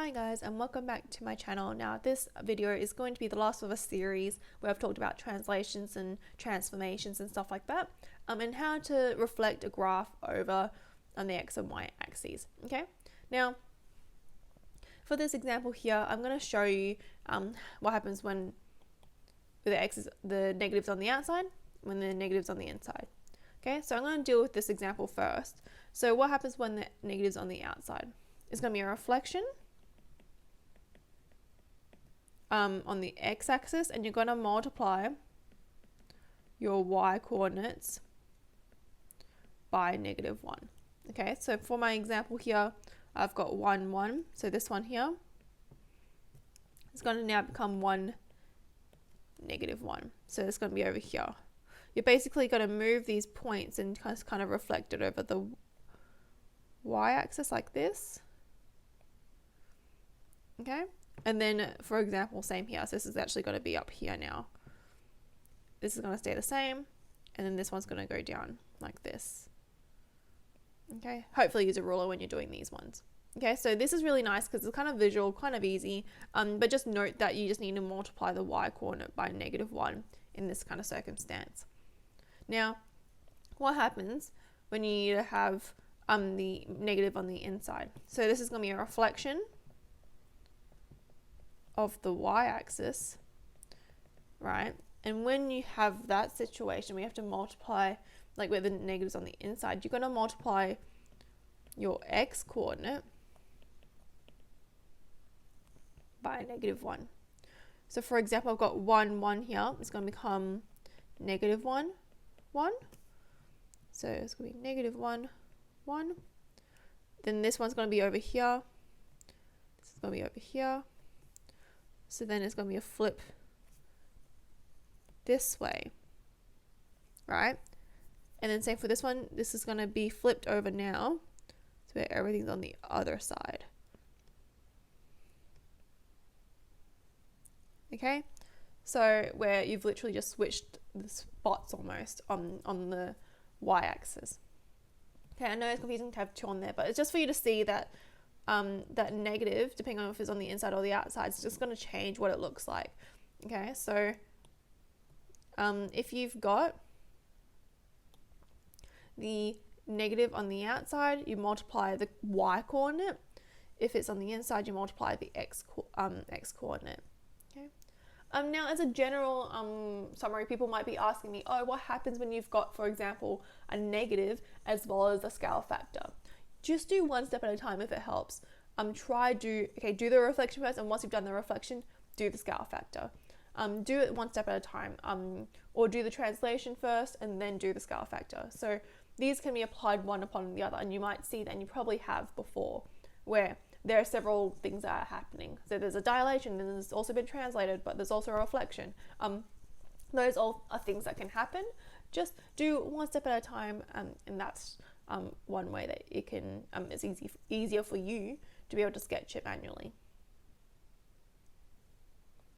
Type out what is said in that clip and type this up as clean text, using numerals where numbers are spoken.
Hi guys, and welcome back to my channel. Now this video is going to be the last of a series where I've talked about translations and transformations and stuff like that, and how to reflect a graph over on the x and y axes. Okay, now for this example here, I'm going to show you what happens when the negatives on the outside, when the negatives on the inside. Okay, so I'm going to deal with this example first. So what happens when the negatives on the outside? It's going to be a reflection on the x-axis, and you're going to multiply your y coordinates by -1. Okay, so for my example here, I've got 1, 1. So this one here is going to now become 1, -1. So it's going to be over here. You're basically going to move these points and kind of reflect it over the y-axis like this. Okay, and then for example, same here. So this is actually going to be up here now. This is going to stay the same, and then this one's going to go down like this. Okay, hopefully use a ruler when you're doing these ones. Okay, so this is really nice because it's kind of visual, kind of easy, but just note that you just need to multiply the y coordinate by -1 in this kind of circumstance. Now, what happens when you have the negative on the inside? So this is going to be a reflection of the y-axis, right? And when you have that situation, we have to multiply, like where the negatives on the inside, you're going to multiply your x coordinate by -1. So for example, I've got 1, 1 here. It's going to become -1, 1. So it's going to be -1, 1. Then this one's going to be over here. This is going to be over here. So then it's going to be a flip this way, right? And then same for this one. This is going to be flipped over now, so where everything's on the other side. Okay, so where you've literally just switched the spots almost on the y-axis. Okay, I know it's confusing to have 2 on there, but it's just for you to see that that negative, depending on if it's on the inside or the outside, it's just going to change what it looks like. Okay, so if you've got the negative on the outside, you multiply the y coordinate. If it's on the inside, you multiply the x coordinate. Okay. Now, as a general summary, people might be asking me, oh, what happens when you've got, for example, a negative as well as a scale factor? Just do one step at a time if it helps. Do the reflection first, and once you've done the reflection, do the scale factor. Do it one step at a time, or do the translation first and then do the scale factor. So these can be applied one upon the other, and you might see that, and you probably have before, where there are several things that are happening. So there's a dilation, and there's also been translated, but there's also a reflection. Those all are things that can happen. Just do one step at a time, and that's one way that it can it's easier for you to be able to sketch it manually.